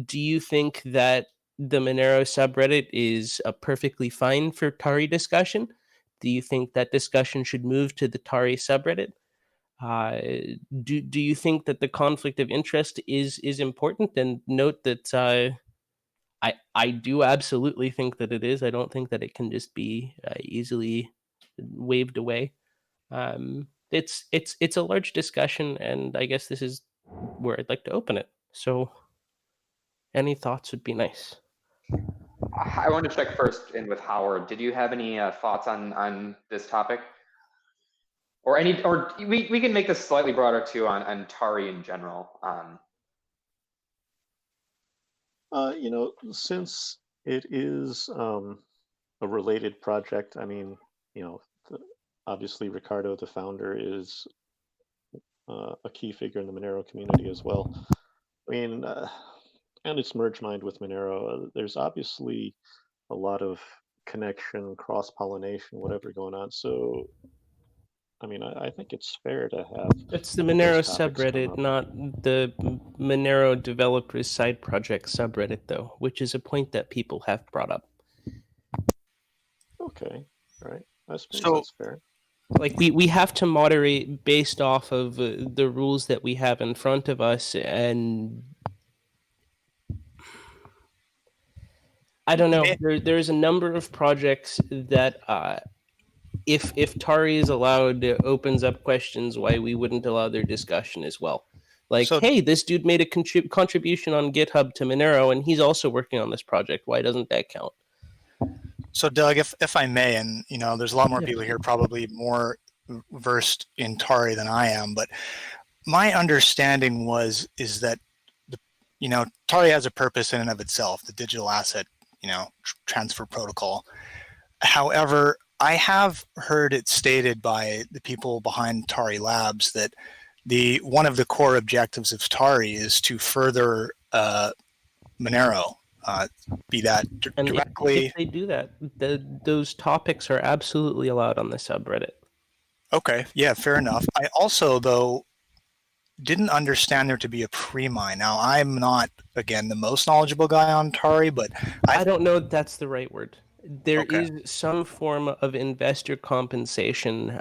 Do you think that the Monero subreddit is perfectly fine for Tari discussion? Do you think that discussion should move to the Tari subreddit? Uh, do you think that the conflict of interest is important? And note that I do absolutely think that it is. I don't think that it can just be easily waved away. It's a large discussion, and I guess this is where I'd like to open it. So, any thoughts would be nice. I want to check first in with Howard. Did you have any thoughts on this topic? Or we can make this slightly broader too on Tari in general. Since it is a related project, I mean, obviously Ricardo, the founder, is a key figure in the Monero community as well. I mean, and it's merge mined with Monero. There's obviously a lot of connection, cross-pollination, whatever going on. So, I mean, I think it's fair to have. It's the Monero subreddit, not the Monero developers side project subreddit, though, which is a point that people have brought up. Okay, all right. I suppose that's fair. Like we have to moderate based off of the rules that we have in front of us, and I don't know. There's a number of projects that if Tari is allowed, it opens up questions why we wouldn't allow their discussion as well. Like, hey, this dude made a contribution on GitHub to Monero, and he's also working on this project. Why doesn't that count? So, Doug, if I may, and there's a lot more people here probably more versed in Tari than I am, but my understanding is that Tari has a purpose in and of itself, the digital asset transfer protocol. However, I have heard it stated by the people behind Tari Labs that one of the core objectives of Tari is to further Monero, be that directly. If they do that, those topics are absolutely allowed on the subreddit. Okay, yeah, fair enough. I also, though, didn't understand there to be a pre-mine. Now, I'm not, again, the most knowledgeable guy on Tari, but I don't know if that's the right word. There is some form of investor compensation,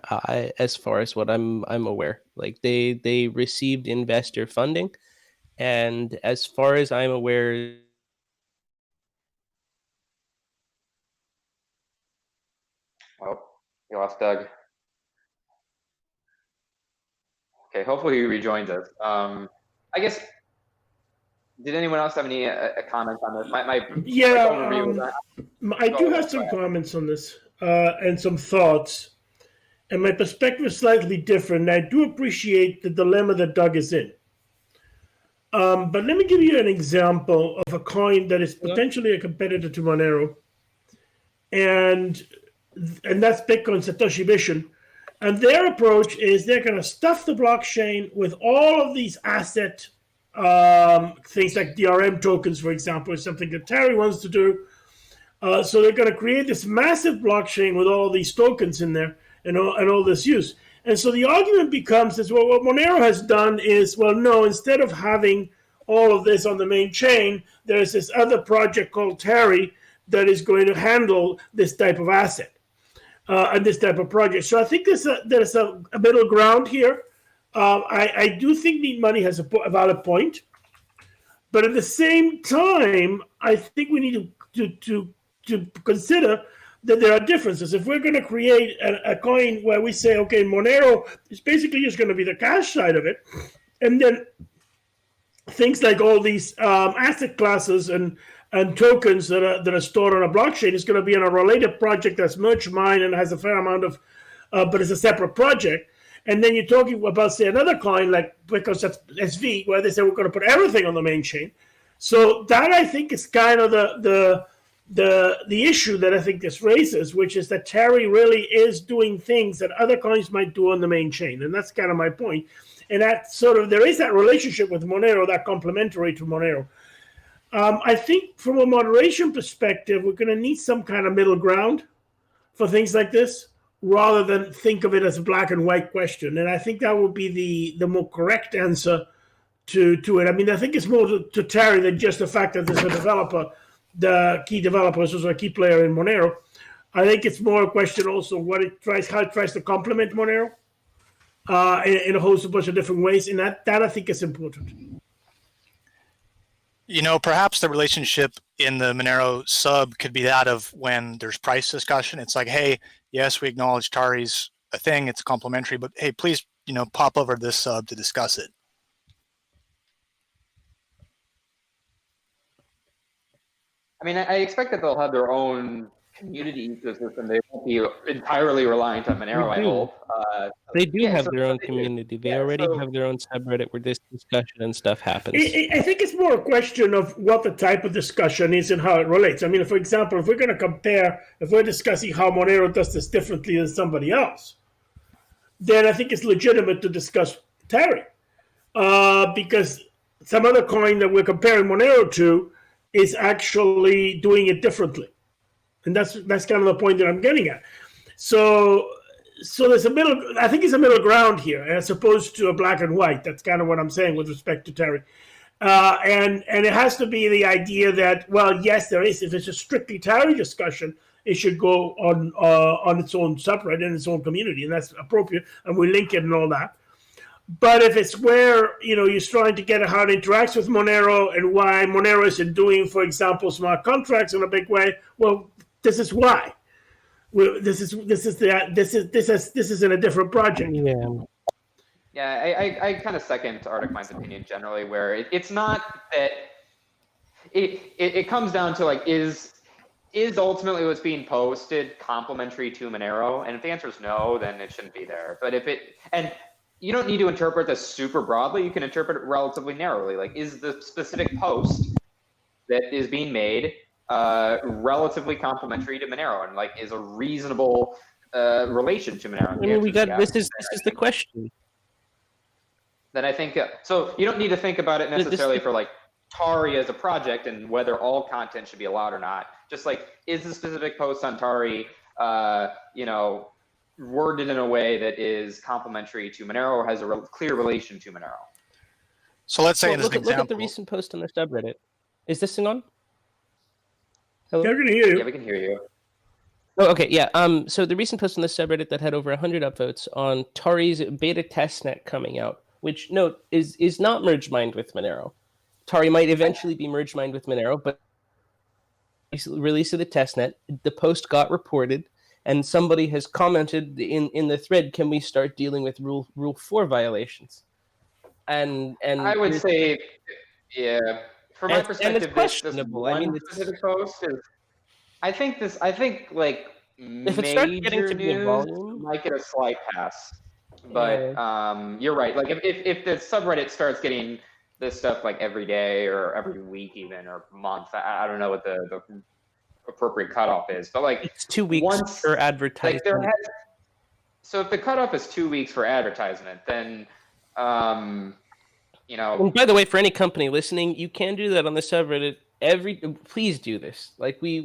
as far as what I'm aware. Like they received investor funding, and as far as I'm aware. Oh, you lost Doug. Okay, hopefully he rejoins us. I guess. Did anyone else have any comments on this? I do have some comments on this and some thoughts, and my perspective is slightly different. I do appreciate the dilemma that Doug is in. But let me give you an example of a coin that is potentially a competitor to Monero, and that's Bitcoin Satoshi Vision. And their approach is they're going to stuff the blockchain with all of these asset things like DRM tokens, for example, is something that Tari wants to do. So they're going to create this massive blockchain with all these tokens in there and all this use. And so the argument becomes is, well, what Monero has done is, well, no, instead of having all of this on the main chain, there's this other project called Tari that is going to handle this type of asset and this type of project. So I think there's a middle ground here. I do think Neat Money has a valid point, but at the same time, I think we need to consider that there are differences. If we're going to create a coin where we say, okay, Monero is basically just going to be the cash side of it, and then things like all these asset classes and tokens that are stored on a blockchain is going to be in a related project that's merge mined and has a fair amount of, but it's a separate project. And then you're talking about, say, another coin like because that's SV, where they say we're going to put everything on the main chain. So that I think is kind of the issue that I think this raises, which is that Terry really is doing things that other coins might do on the main chain, and that's kind of my point. And that sort of there is that relationship with Monero, that complementary to Monero. I think from a moderation perspective, we're going to need some kind of middle ground for things like this, rather than think of it as a black and white question. And I think that would be the more correct answer to it. I mean, I think it's more to Terry than just the fact that there's a developer, the key developer is also a key player in Monero. I think it's more a question also how it tries to complement Monero in a whole bunch of different ways. And that I think is important. You know, perhaps the relationship in the Monero sub could be that of when there's price discussion. It's like, hey, yes, we acknowledge Tari's a thing, it's complementary, but hey, please, pop over to this sub to discuss it. I mean, I expect that they'll have their own community ecosystem. They won't be entirely reliant on Monero, I hope. They do have their own community. They already have their own subreddit where this discussion and stuff happens. I think it's more a question of what the type of discussion is and how it relates. I mean, for example, if we're going to compare, if we're discussing how Monero does this differently than somebody else, then I think it's legitimate to discuss Terry. Because some other coin that we're comparing Monero to is actually doing it differently. And that's kind of the point that I'm getting at. So there's I think it's a middle ground here, as opposed to a black and white. That's kind of what I'm saying with respect to Terry. And it has to be the idea that, well, yes, there is. If it's a strictly Terry discussion, it should go on its own subreddit in its own community, and that's appropriate. And we link it and all that. But if it's where you're trying to get how it interacts with Monero and why Monero isn't doing, for example, smart contracts in a big way, well, this is why. This is in a different project. Yeah, I kind of second Arcticmine's opinion generally, where it's not that it comes down to like is ultimately what's being posted complementary to Monero, and if the answer is no, then it shouldn't be there. But and you don't need to interpret this super broadly. You can interpret it relatively narrowly. Like, is the specific post that is being made relatively complementary to Monero, and like is a reasonable relation to Monero? I mean, this is the question. Then I think so. You don't need to think about it necessarily for like Tari as a project and whether all content should be allowed or not. Just like, is the specific post on Tari, worded in a way that is complementary to Monero or has a clear relation to Monero? So let's say look at the recent post on the subreddit. Is this thing on? Hello? Yeah, we can hear you. Yeah, we can hear you. Oh, okay, yeah. So the recent post on the subreddit that had over 100 upvotes on Tari's beta testnet coming out, which, note, is not merge mined with Monero. Tari might eventually be merge mined with Monero, but release of the testnet, the post got reported, and somebody has commented in the thread, can we start dealing with Rule 4 violations? And I would say, yeah, from my perspective, it's questionable. Specific post is, I think like if it starts getting to be a volume, might get a slight pass. But you're right. Like if the subreddit starts getting this stuff like every day or every week even or month, I don't know what the appropriate cutoff is, but like it's 2 weeks for advertisement. Like so if the cutoff is 2 weeks for advertisement, then And by the way, for any company listening, you can do that on the subreddit. Please do this. Like we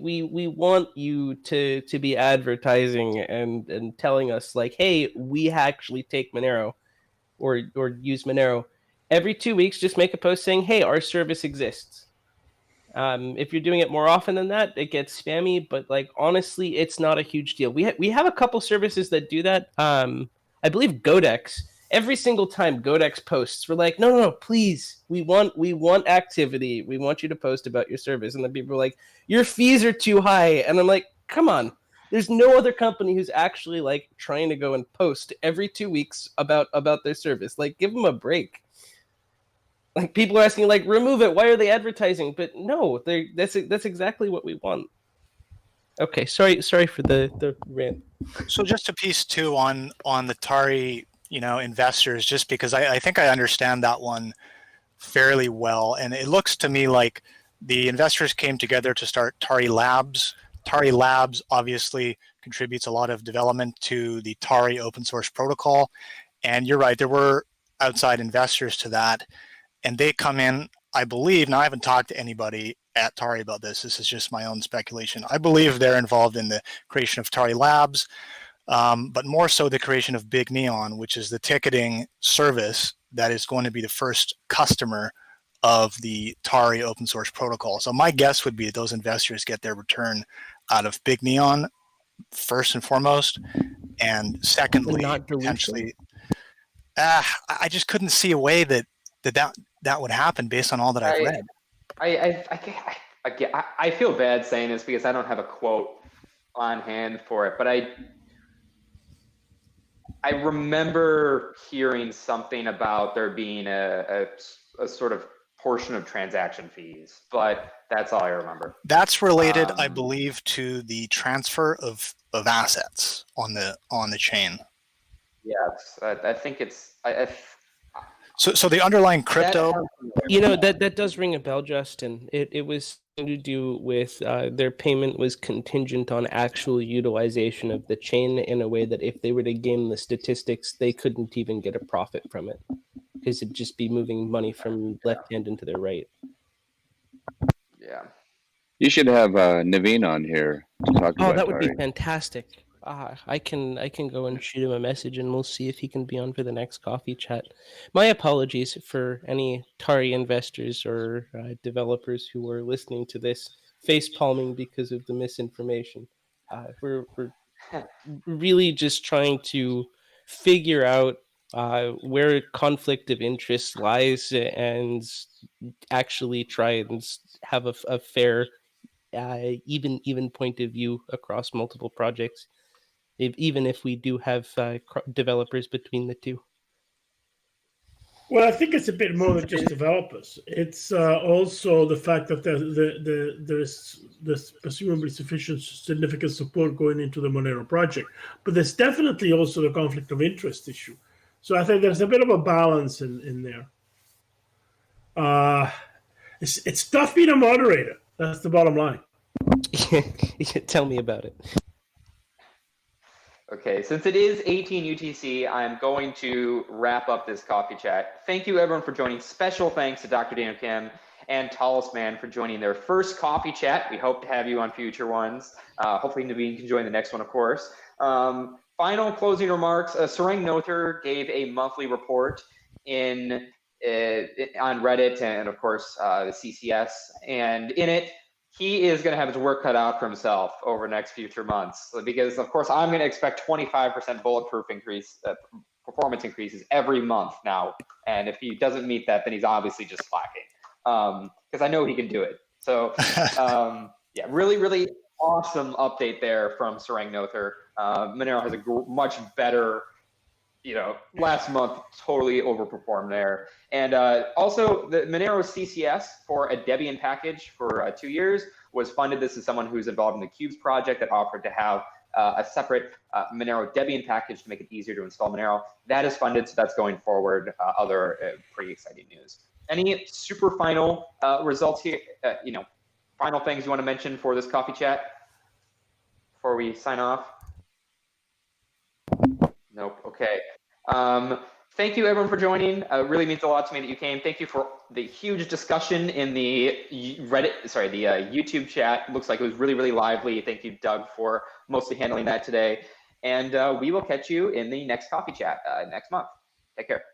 want you to be advertising and telling us like, hey, we actually take Monero or use Monero. Every 2 weeks, just make a post saying, hey, our service exists. If you're doing it more often than that, it gets spammy. But like honestly, it's not a huge deal. We have a couple services that do that. I believe Godex. Every single time Godex posts, we're like, no, please, we want activity. We want you to post about your service. And then people are like, your fees are too high. And I'm like, come on. There's no other company who's actually like trying to go and post every 2 weeks about their service. Like, give them a break. Like, people are asking, like, remove it. Why are they advertising? But no, that's exactly what we want. Okay, sorry for the rant. So just a piece too on the Tari, investors, just because I think I understand that one fairly well. And it looks to me like the investors came together to start Tari Labs. Tari Labs obviously contributes a lot of development to the Tari open source protocol. And you're right, there were outside investors to that. And they come in, I believe, now I haven't talked to anybody at Tari about this. This is just my own speculation. I believe they're involved in the creation of Tari Labs, but more so the creation of Big Neon, which is the ticketing service that is going to be the first customer of the Tari open source protocol. So my guess would be that those investors get their return out of Big Neon first and foremost, and secondly, potentially. I just couldn't see a way that would happen based on all that I've read. I feel bad saying this because I don't have a quote on hand for it, but I remember hearing something about there being a sort of portion of transaction fees, but that's all I remember. That's related, I believe, to the transfer of assets on the chain. Yes, I think it's. So the underlying crypto. That does ring a bell, Justin. It was to do with their payment was contingent on actual utilization of the chain in a way that if they were to game the statistics, they couldn't even get a profit from it because it'd just be moving money from left hand into their right. Yeah. You should have Naveen on here to talk about. Oh, that would Tari. be fantastic. I can go and shoot him a message and we'll see if he can be on for the next coffee chat. My apologies for any Tari investors or developers who are listening to this face palming because of the misinformation. We're really just trying to figure out where conflict of interest lies and actually try and have a fair, even point of view across multiple projects. Even if we do have developers between the two. Well, I think it's a bit more than just developers. It's also the fact that there's presumably sufficient significant support going into the Monero project. But there's definitely also the conflict of interest issue. So I think there's a bit of a balance in there. It's tough being a moderator. That's the bottom line. Tell me about it. Okay, since it is 18 UTC, I'm going to wrap up this coffee chat. Thank you everyone for joining. Special thanks to Dr. Daniel Kim and Tallest Man for joining their first coffee chat. We hope to have you on future ones. Hopefully Naveen can join the next one, of course. Final closing remarks. Sarang Noether gave a monthly report on Reddit and of course the CCS, and in it, he is going to have his work cut out for himself over the next future months because, of course, I'm going to expect 25% bulletproof performance increases every month now. And if he doesn't meet that, then he's obviously just slacking because I know he can do it. So, yeah, really, really awesome update there from Sarang Noether. Monero has a much better, last month totally overperformed there. And also the Monero CCS for a Debian package for 2 years was funded. This is someone who's involved in the Cubes project that offered to have a separate Monero Debian package to make it easier to install Monero. That is funded, so that's going forward. Other pretty exciting news. Any super final results here? Final things you want to mention for this coffee chat before we sign off? Nope. Okay. Thank you everyone for joining. It really means a lot to me that you came. Thank you for the huge discussion in the YouTube chat. Looks like it was really, really lively. Thank you, Doug, for mostly handling that today. And we will catch you in the next coffee chat next month. Take care.